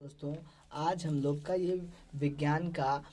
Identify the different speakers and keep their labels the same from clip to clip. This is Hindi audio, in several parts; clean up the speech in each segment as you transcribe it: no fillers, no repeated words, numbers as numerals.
Speaker 1: दोस्तों, आज हम लोग का ये विज्ञान का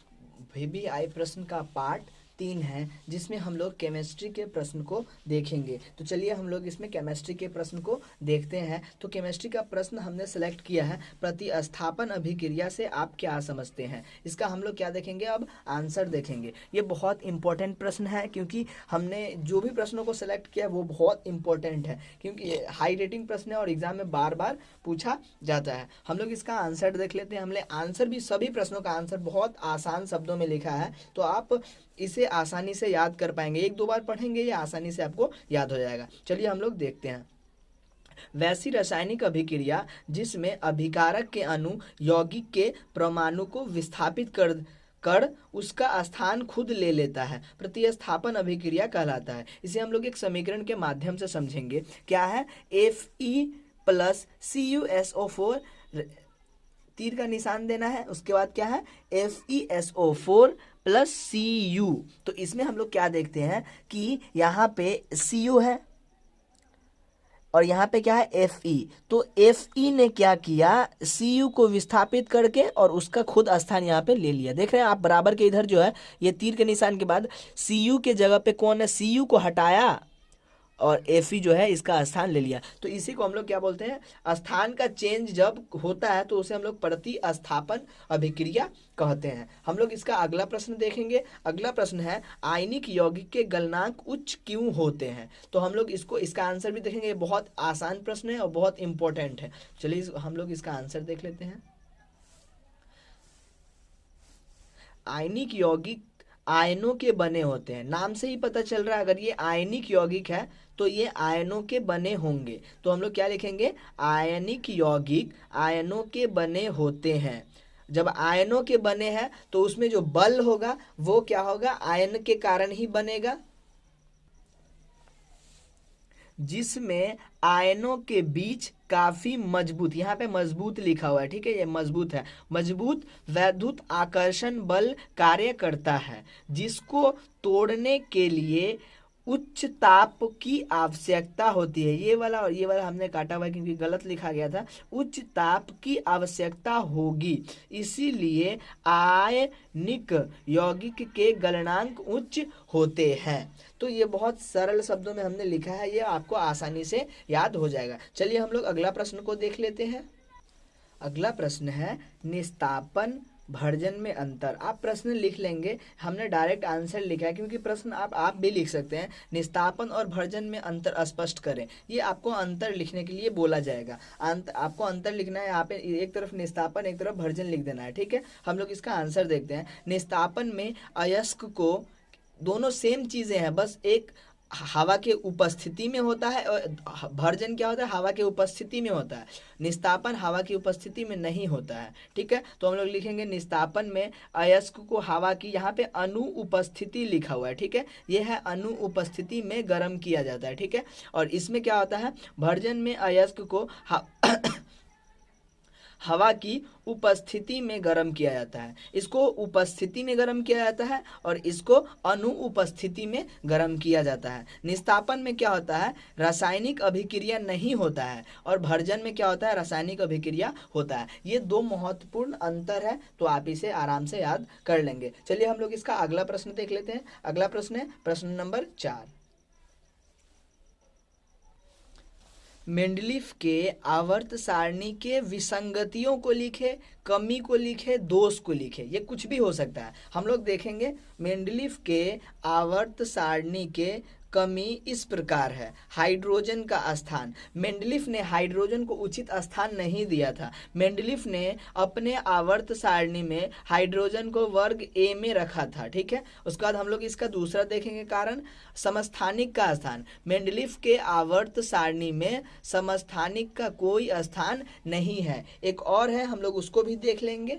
Speaker 1: वीबीआई प्रश्न का पार्ट 3 है, जिसमें हम लोग केमिस्ट्री के प्रश्न को देखेंगे। तो चलिए हम लोग इसमें केमिस्ट्री के प्रश्न को देखते हैं। तो केमिस्ट्री का प्रश्न हमने सेलेक्ट किया है, प्रतिस्थापन अभिक्रिया से आप क्या समझते हैं। इसका हम लोग क्या देखेंगे, अब आंसर देखेंगे। ये बहुत इंपॉर्टेंट प्रश्न है, क्योंकि हमने जो भी प्रश्नों को सेलेक्ट किया है वो बहुत इंपॉर्टेंट है, क्योंकि ये हाई रेटिंग प्रश्न है और एग्जाम में बार बार पूछा जाता है। हम लोग इसका आंसर देख लेते हैं। हमने आंसर भी, सभी प्रश्नों का आंसर बहुत आसान शब्दों में लिखा है, तो आप इसे आसानी से याद कर पाएंगे। एक दो बार पढ़ेंगे ये आसानी से आपको याद हो जाएगा। चलिए हम लोग देखते हैं। वैसी रासायनिक अभिक्रिया जिसमें अभिकारक के अणु यौगिक के परमाणु को विस्थापित कर उसका स्थान खुद ले लेता है, प्रतिस्थापन अभिक्रिया कहलाता है। इसे हम लोग एक समीकरण के माध्यम से समझेंगे। क्या है? Fe+CuSO4, तीर का निशान देना है। उसके बाद क्या है? FeSO4+Cu। तो इसमें हम लोग क्या देखते हैं कि यहाँ पे Cu है और यहाँ पे क्या है? Fe। तो Fe ने क्या किया? Cu को विस्थापित करके और उसका खुद स्थान यहाँ पे ले लिया। देख रहे हैं आप, बराबर के इधर जो है ये तीर के निशान के बाद Cu के जगह पे कौन है? Cu को हटाया और Fe जो है इसका स्थान ले लिया। तो इसी को हम लोग क्या बोलते हैं? स्थान का चेंज जब होता है तो उसे हम लोग प्रतिस्थापन अभिक्रिया कहते हैं। हम लोग इसका अगला प्रश्न देखेंगे। अगला प्रश्न है, आयनिक यौगिक के गलनांक उच्च क्यों होते हैं। तो हम लोग इसका आंसर भी देखेंगे। बहुत आसान प्रश्न है और बहुत इंपॉर्टेंट है। चलिए हम लोग इसका आंसर देख लेते हैं। आयनिक यौगिक आयनों के बने होते हैं। नाम से ही पता चल रहा है, अगर ये आयनिक यौगिक है तो ये आयनों के बने होंगे। तो हम लोग क्या लिखेंगे? आयनिक यौगिक आयनों के बने होते हैं। जब आयनों के बने हैं तो उसमें जो बल होगा वो क्या होगा? आयन के कारण ही बनेगा, जिसमें आयनों के बीच काफी मजबूत, यहाँ पे मजबूत लिखा हुआ है, ठीक है, ये मजबूत है, मजबूत वैद्युत आकर्षण बल कार्य करता है, जिसको तोड़ने के लिए उच्च ताप की आवश्यकता होती है। ये वाला और ये वाला हमने काटा हुआ है क्योंकि गलत लिखा गया था। उच्च ताप की आवश्यकता होगी, इसीलिए आयनिक यौगिक के गलनांक उच्च होते हैं। तो ये बहुत सरल शब्दों में हमने लिखा है, ये आपको आसानी से याद हो जाएगा। चलिए हम लोग अगला प्रश्न को देख लेते हैं। अगला प्रश्न है, निस्तापन भर्जन में अंतर। आप प्रश्न लिख लेंगे, हमने डायरेक्ट आंसर लिखा है, क्योंकि प्रश्न आप भी लिख सकते हैं। निस्तापन और भर्जन में अंतर स्पष्ट करें। ये आपको अंतर लिखने के लिए बोला जाएगा। आपको अंतर लिखना है, यहाँ पे एक तरफ निस्तापन एक तरफ भर्जन लिख देना है, ठीक है। हम लोग इसका आंसर देखते हैं। निस्तापन में अयस्क को, दोनों सेम चीजें हैं, बस एक हवा के उपस्थिति में होता है और भर्जन क्या होता है? हवा के उपस्थिति में होता है। निस्तापन हवा की उपस्थिति में नहीं होता है, ठीक है। तो हम लोग लिखेंगे निस्तापन में अयस्क को हवा की, यहाँ पे अनु उपस्थिति लिखा हुआ है, ठीक है, ये है अनु उपस्थिति में गर्म किया जाता है, ठीक है। और इसमें क्या होता है? भर्जन में अयस्क को हवा की उपस्थिति में गर्म किया जाता है। इसको उपस्थिति में गर्म किया जाता है और इसको अनुपस्थिति में गर्म किया जाता है। निस्तापन में क्या होता है? रासायनिक अभिक्रिया नहीं होता है, और भर्जन में क्या होता है? रासायनिक अभिक्रिया होता है। ये दो महत्वपूर्ण अंतर है, तो आप इसे आराम से याद कर लेंगे। चलिए हम लोग इसका अगला प्रश्न देख लेते हैं। अगला प्रश्न है प्रश्न नंबर 4। मेंडलीफ के आवर्त सारणी के विसंगतियों को लिखे, कमी को लिखे, दोष को लिखे। ये कुछ भी हो सकता है। हम लोग देखेंगे मेंडलीफ के आवर्त सारणी के कमी इस प्रकार है। हाइड्रोजन का स्थान, मेंडलीफ ने हाइड्रोजन को उचित स्थान नहीं दिया था। मेंडलीफ ने अपने आवर्त सारणी में हाइड्रोजन को वर्ग ए में रखा था, ठीक है। उसके बाद हम लोग इसका दूसरा देखेंगे कारण, समस्थानिक का स्थान। मेंडलीफ के आवर्त सारणी में समस्थानिक का कोई स्थान नहीं है। एक और है, हम लोग उसको भी देख लेंगे।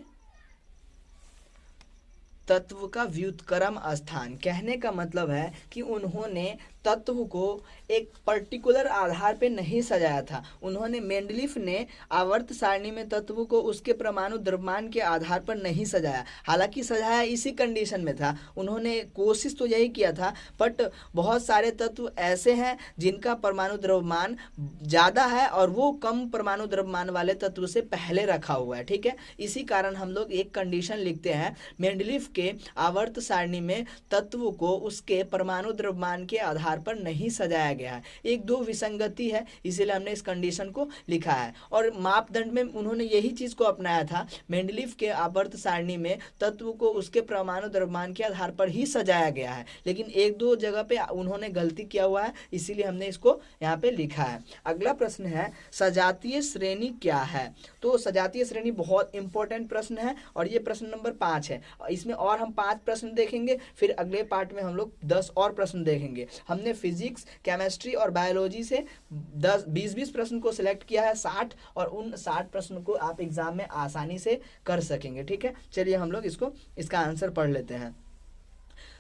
Speaker 1: तत्व का व्युत्क्रम स्थान, कहने का मतलब है कि उन्होंने तत्व को एक पर्टिकुलर आधार पे नहीं सजाया था। उन्होंने मेंडलीफ ने आवर्त सारणी में तत्व को उसके परमाणु द्रव्यमान के आधार पर नहीं सजाया, हालांकि सजाया इसी कंडीशन में था। उन्होंने कोशिश तो यही किया था, बट बहुत सारे तत्व ऐसे हैं जिनका परमाणु द्रव्यमान ज़्यादा है और वो कम परमाणु द्रव्यमान वाले तत्व से पहले रखा हुआ है, ठीक है। इसी कारण हम लोग एक कंडीशन लिखते हैं, मेंडलीफ के आवर्त सारणी में तत्व को उसके परमाणु द्रव्यमान के आधार पर नहीं सजाया गया है। एक दो विसंगति है, इसीलिए हमने इस कंडीशन को लिखा है। और मापदंड में उन्होंने यही चीज को अपनाया था, मेंडलीफ के आवर्त सारणी में तत्व को उसके परमाणु द्रव्यमान के आधार पर ही सजाया गया है, लेकिन एक दो जगह पे उन्होंने गलती किया हुआ है, इसीलिए हमने इसको यहाँ पे लिखा है। अगला प्रश्न है सजातीय श्रेणी क्या है। तो सजातीय श्रेणी बहुत इंपॉर्टेंट प्रश्न है और ये प्रश्न नंबर 5 है। इसमें और हम 5 प्रश्न देखेंगे, फिर अगले पार्ट में हम लोग 10 और प्रश्न देखेंगे। हमने फिजिक्स, केमिस्ट्री और बायोलॉजी से 20-20 प्रश्न को सिलेक्ट किया है 60, और उन 60 प्रश्न को आप एग्जाम में आसानी से कर सकेंगे, ठीक है। चलिए हम लोग इसका आंसर पढ़ लेते हैं।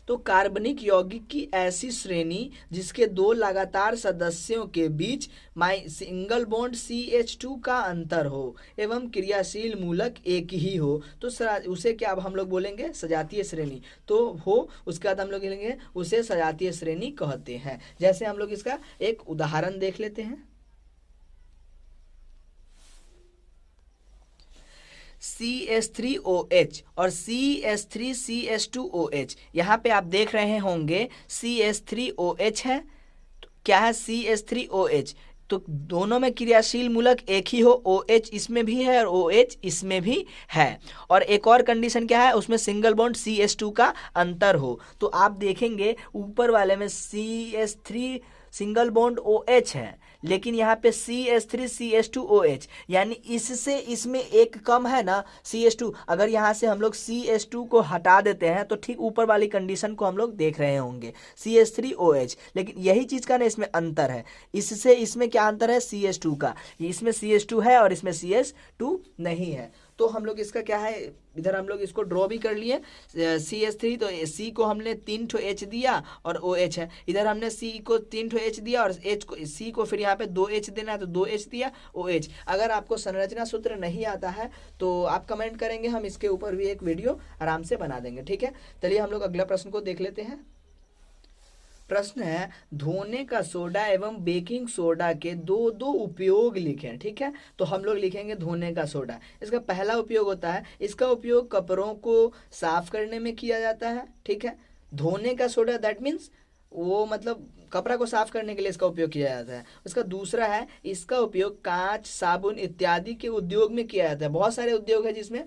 Speaker 1: तो कार्बनिक यौगिक की ऐसी श्रेणी जिसके दो लगातार सदस्यों के बीच सिंगल बॉन्ड CH2 का अंतर हो एवं क्रियाशील मूलक एक ही हो, तो उसे क्या अब हम लोग बोलेंगे सजातीय श्रेणी। तो हो, उसके बाद हम लोग बोलेंगे उसे सजातीय श्रेणी कहते हैं। जैसे हम लोग इसका एक उदाहरण देख लेते हैं। CH3OH और CH3CH2OH, यहाँ पे आप देख रहे होंगे CH3OH है, तो क्या है CH3OH, तो दोनों में क्रियाशील मूलक एक ही हो, OH इसमें भी है और OH इसमें भी है। और एक और कंडीशन क्या है, उसमें सिंगल बॉन्ड CH2 का अंतर हो। तो आप देखेंगे ऊपर वाले में CH3 सिंगल बॉन्ड OH है, लेकिन यहाँ पे CH3CH2OH, यानी इससे इसमें एक कम है ना CH2। अगर यहाँ से हम लोग CH2 को हटा देते हैं तो ठीक ऊपर वाली कंडीशन को हम लोग देख रहे होंगे CH3OH, लेकिन यही चीज़ का ना इसमें अंतर है। इससे इसमें क्या अंतर है CH2 का, इसमें CH2 है और इसमें CH2 नहीं है। तो हम लोग इसका क्या है, इधर हम लोग इसको ड्रॉ भी कर लिए CH3, तो C को हमने 3 ठो H दिया और OH है। इधर हमने C को 3 ठो H दिया और C को फिर यहाँ पे 2 H देना है, तो 2 H दिया OH। अगर आपको संरचना सूत्र नहीं आता है तो आप कमेंट करेंगे, हम इसके ऊपर भी एक वीडियो आराम से बना देंगे, ठीक है। चलिए हम लोग अगला प्रश्न को देख लेते हैं। प्रश्न है धोने का सोडा एवं बेकिंग सोडा के दो उपयोग लिखें, ठीक है। तो हम लोग लिखेंगे धोने का सोडा। इसका पहला उपयोग होता है, इसका उपयोग कपड़ों को साफ करने में किया जाता है, ठीक है। धोने का सोडा दैट मीन्स वो मतलब कपड़ा को साफ करने के लिए इसका उपयोग किया जाता है। उसका दूसरा है, इसका उपयोग कांच, साबुन इत्यादि के उद्योग में किया जाता है। बहुत सारे उद्योग है जिसमें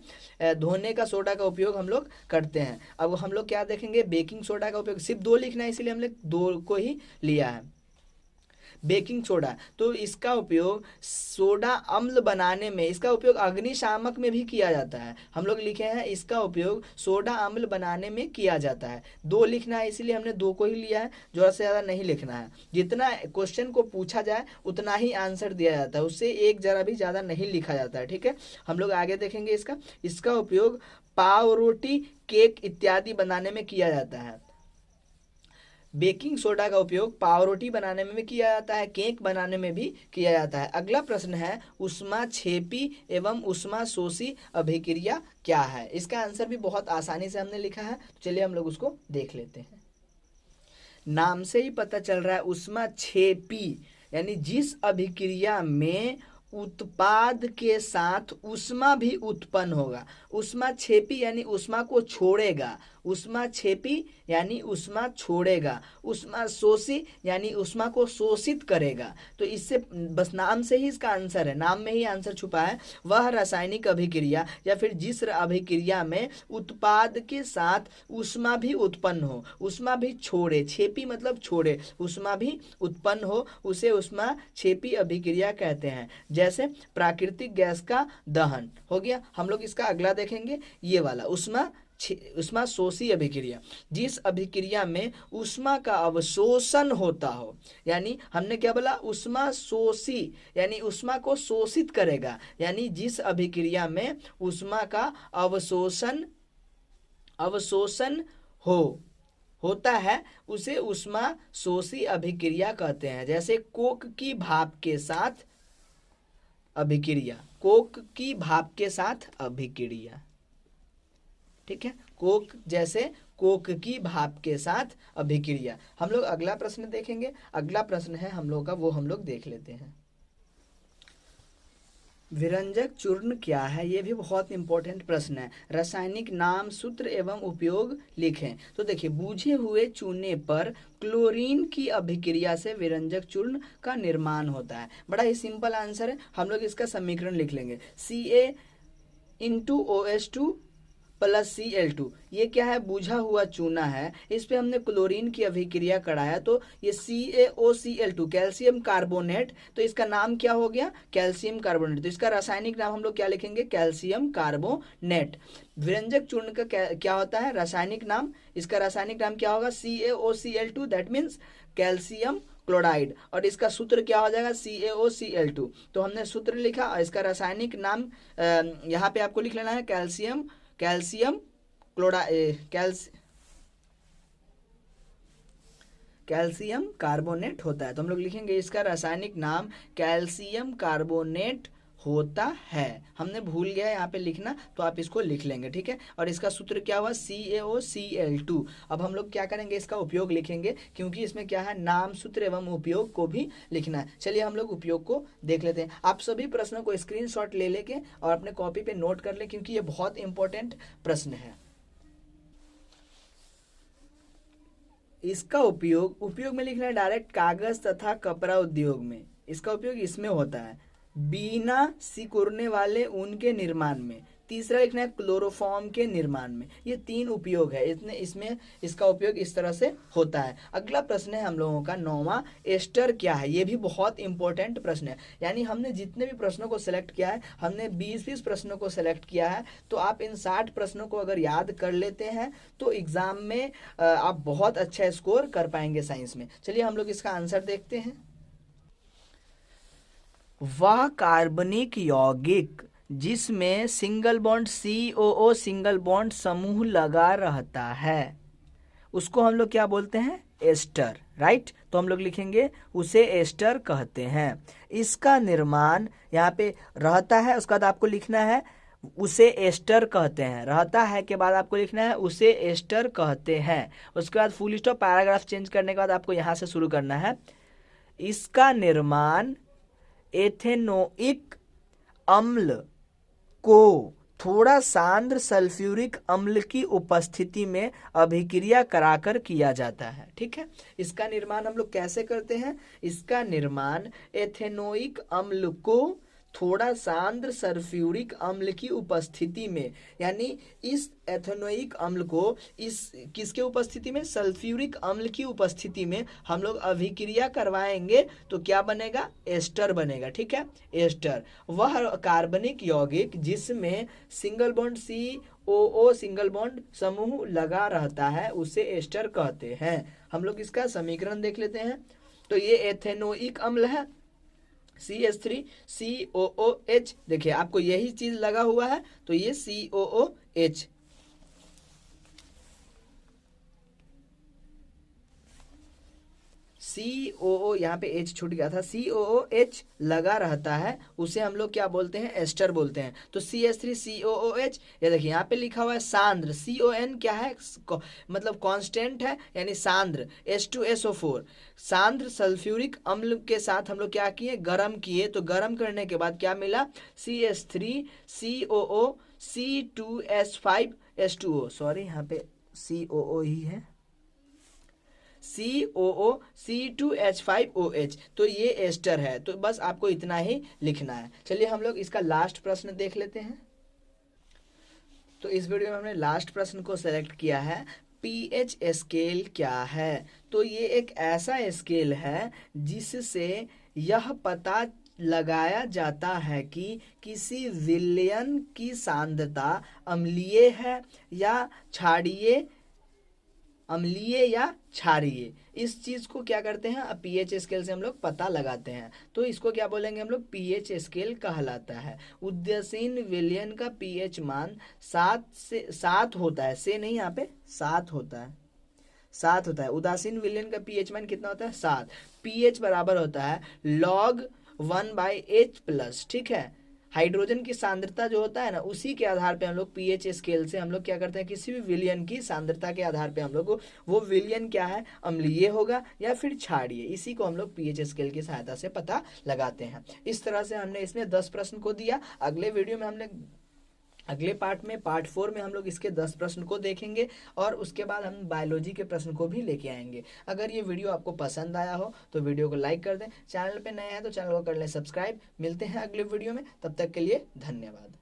Speaker 1: धोने का सोडा का उपयोग हम लोग करते हैं। अब हम लोग क्या देखेंगे, बेकिंग सोडा का उपयोग सिर्फ 2 लिखना है, इसलिए हमने 2 को ही लिया है। बेकिंग सोडा, तो इसका उपयोग सोडा अम्ल बनाने में, इसका उपयोग अग्निशामक में भी किया जाता है। हम लोग लिखे हैं इसका उपयोग सोडा अम्ल बनाने में किया जाता है। 2 लिखना है, इसीलिए हमने 2 को ही लिया है, ज़्यादा से ज़्यादा नहीं लिखना है। जितना क्वेश्चन को पूछा जाए उतना ही आंसर दिया जाता है, उससे एक जरा भी ज़्यादा नहीं लिखा जाता है, ठीक है। हम लोग आगे देखेंगे इसका उपयोग पाव, रोटी, केक इत्यादि बनाने में किया जाता है। बेकिंग सोडा का उपयोग पाव रोटी बनाने में भी किया जाता है, केक बनाने में भी किया जाता है। अगला प्रश्न है ऊष्माक्षेपी एवं ऊष्माशोषी अभिक्रिया क्या है। इसका आंसर भी बहुत आसानी से हमने लिखा है, तो चलिए हम लोग उसको देख लेते हैं। नाम से ही पता चल रहा है ऊष्माक्षेपी यानी जिस अभिक्रिया में उत्पाद के साथ ऊष्मा भी उत्पन्न होगा। ऊष्माक्षेपी यानी ऊष्मा को छोड़ेगा, ऊष्माक्षेपी यानी ऊष्मा छोड़ेगा, ऊष्माशोषी यानी ऊष्मा को शोषित करेगा। तो इससे बस नाम से ही इसका आंसर है, नाम में ही आंसर छुपा है। वह रासायनिक अभिक्रिया या फिर जिस अभिक्रिया में उत्पाद के साथ ऊष्मा भी उत्पन्न हो, ऊष्मा भी छोड़े, छेपी मतलब छोड़े, ऊष्मा भी उत्पन्न हो, उसे ऊष्माक्षेपी अभिक्रिया कहते हैं। जैसे प्राकृतिक गैस का दहन हो गया। हम लोग इसका अगला देखेंगे, ये वाला ऊष्माशोषी अभिक्रिया, जिस अभिक्रिया में ऊष्मा का अवशोषण होता हो। यानी हमने क्या बोला, ऊष्माशोषी यानी ऊष्मा को शोषित करेगा, यानी जिस अभिक्रिया में ऊष्मा का अवशोषण होता है उसे उष्मा शोषी अभिक्रिया कहते हैं। जैसे कोक की भाप के साथ अभिक्रिया, कोक की भाप के साथ अभिक्रिया, ठीक है, कोक जैसे कोक की भाप के साथ अभिक्रिया। हम लोग अगला प्रश्न देखेंगे। अगला प्रश्न है हम लोग का, वो हम लोग देख लेते हैं। विरंजक चूर्ण क्या है, ये भी बहुत इंपॉर्टेंट प्रश्न है। रासायनिक नाम, सूत्र एवं उपयोग लिखें। तो देखिए, बूझे हुए चूने पर क्लोरीन की अभिक्रिया से विरंजक चूर्ण का निर्माण होता है। बड़ा ही सिंपल आंसर है। हम लोग इसका समीकरण लिख लेंगे, CaOH2 प्लस Cl2। ये क्या है, बूझा हुआ चूना है, इस पे हमने क्लोरीन की अभिक्रिया कराया तो ये CaOCl2 कैल्शियम कार्बोनेट, तो इसका नाम क्या हो गया, कैल्शियम कार्बोनेट। तो इसका रासायनिक नाम हम लोग क्या लिखेंगे, कैल्शियम कार्बोनेट। विरंजक चूर्ण का क्या होता है रासायनिक नाम, इसका रासायनिक नाम क्या होगा, CaOCl2, that means calcium chloride. और इसका सूत्र क्या हो जाएगा, CaOCl2। तो हमने सूत्र लिखा और इसका रासायनिक नाम यहाँ पे आपको लिख लेना है, कैल्शियम कैल्शियम कार्बोनेट होता है। तो हम लोग लिखेंगे इसका रासायनिक नाम कैल्शियम कार्बोनेट होता है। हमने भूल गया यहाँ पे लिखना, तो आप इसको लिख लेंगे, ठीक है। और इसका सूत्र क्या हुआ, CaOCl2। अब हम लोग क्या करेंगे, इसका उपयोग लिखेंगे, क्योंकि इसमें क्या है, नाम, सूत्र एवं उपयोग को भी लिखना है। चलिए हम लोग उपयोग को देख लेते हैं। आप सभी प्रश्नों को स्क्रीनशॉट ले लेके और अपने कॉपी पे नोट कर ले, क्योंकि ये बहुत इंपॉर्टेंट प्रश्न है। इसका उपयोग में लिखना है डायरेक्ट, कागज तथा कपड़ा उद्योग में इसका उपयोग इसमें होता है, बिना सिकुड़ने वाले ऊन के निर्माण में। तीसरा लिखना है क्लोरोफॉर्म के निर्माण में। ये 3 उपयोग है, इसमें इसका उपयोग इस तरह से होता है। अगला प्रश्न है हम लोगों का 9वां, एस्टर क्या है। ये भी बहुत इंपॉर्टेंट प्रश्न है। यानी हमने जितने भी प्रश्नों को सिलेक्ट किया है, हमने 20-20 प्रश्नों को सिलेक्ट किया है। तो आप इन 60 प्रश्नों को अगर याद कर लेते हैं तो एग्जाम में आप बहुत अच्छा स्कोर कर पाएंगे साइंस में। चलिए हम लोग इसका आंसर देखते हैं। वह कार्बनिक यौगिक जिसमें single bond COO single bond समूह लगा रहता है, उसको हम लोग क्या बोलते हैं, एस्टर, राइट। तो हम लोग लिखेंगे उसे एस्टर कहते हैं। इसका निर्माण यहाँ पे रहता है, उसके बाद आपको लिखना है उसे एस्टर कहते हैं। रहता है के बाद आपको लिखना है उसे एस्टर कहते हैं। उसके बाद फुल स्टॉप, पैराग्राफ चेंज करने के बाद आपको यहाँ से शुरू करना है। इसका निर्माण एथेनोइक अम्ल को थोड़ा सांद्र सल्फ्यूरिक अम्ल की उपस्थिति में अभिक्रिया कराकर किया जाता है, ठीक है। इसका निर्माण हम लोग कैसे करते हैं, इसका निर्माण एथेनोइक अम्ल को थोड़ा सांद्र सल्फ्यूरिक अम्ल की उपस्थिति में, यानी इस एथेनोइक अम्ल को इस किसके उपस्थिति में, सल्फ्यूरिक अम्ल की उपस्थिति में हम लोग अभिक्रिया करवाएंगे तो क्या बनेगा, एस्टर बनेगा, ठीक है, एस्टर। वह कार्बनिक यौगिक जिसमें single bond COO single bond समूह लगा रहता है उसे एस्टर कहते हैं। हम लोग इसका समीकरण देख लेते हैं। तो ये एथेनोइक अम्ल है, CH3COOH। देखिए आपको यही चीज लगा हुआ है, तो ये COOH, COO यहाँ पे H छूट गया था, COOH लगा रहता है, उसे हम लोग क्या बोलते हैं, एस्टर बोलते हैं। तो CH3COOH, ये देखिए यहाँ पे लिखा हुआ है सांद्र, CON क्या है, मतलब कांस्टेंट है, यानी सांद्र। H2SO4 सांद्र सल्फ्यूरिक अम्ल के साथ हम लोग क्या किए, गर्म किए। तो गर्म करने के बाद क्या मिला, CH3COO C2H5H2O, सॉरी यहाँ पे COO ही है, COO C2H5OH। तो ये एस्टर है। तो बस आपको इतना ही लिखना है। चलिए हम लोग इसका लास्ट प्रश्न देख लेते हैं। तो इस वीडियो में हमने लास्ट प्रश्न को सेलेक्ट किया है, pH स्केल क्या है। तो ये एक ऐसा स्केल है जिससे यह पता लगाया जाता है कि किसी विलयन की सांद्रता अम्लीय है या क्षारीय, अम्लीय या क्षारीय। इस चीज को क्या करते हैं, अब pH स्केल से हम लोग पता लगाते हैं। तो इसको क्या बोलेंगे हम लोग, pH स्केल कहलाता है। उद्देश्यहीन विलयन का pH मान 7 होता है, से नहीं, यहाँ पे 7 होता है, 7 होता है। उदासीन विलयन का पीएच मान कितना होता है? 7। पीएच बराबर होता है log 1/H+। ठीक है, हाइड्रोजन की सांद्रता जो होता है ना, उसी के आधार पे हम लोग पीएच स्केल से हम लोग क्या करते हैं, किसी भी विलयन की सांद्रता के आधार पे हम लोग को वो विलयन क्या है, अम्लीय होगा या फिर क्षारीय, इसी को हम लोग पीएच स्केल की सहायता से पता लगाते हैं। इस तरह से हमने इसमें 10 प्रश्न को दिया। अगले वीडियो में हमने अगले पार्ट में, पार्ट 4 में हम लोग इसके 10 प्रश्न को देखेंगे और उसके बाद हम बायोलॉजी के प्रश्न को भी लेके आएंगे। अगर ये वीडियो आपको पसंद आया हो तो वीडियो को लाइक कर दें, चैनल पे नए हैं तो चैनल को कर लें सब्सक्राइब। मिलते हैं अगले वीडियो में, तब तक के लिए धन्यवाद।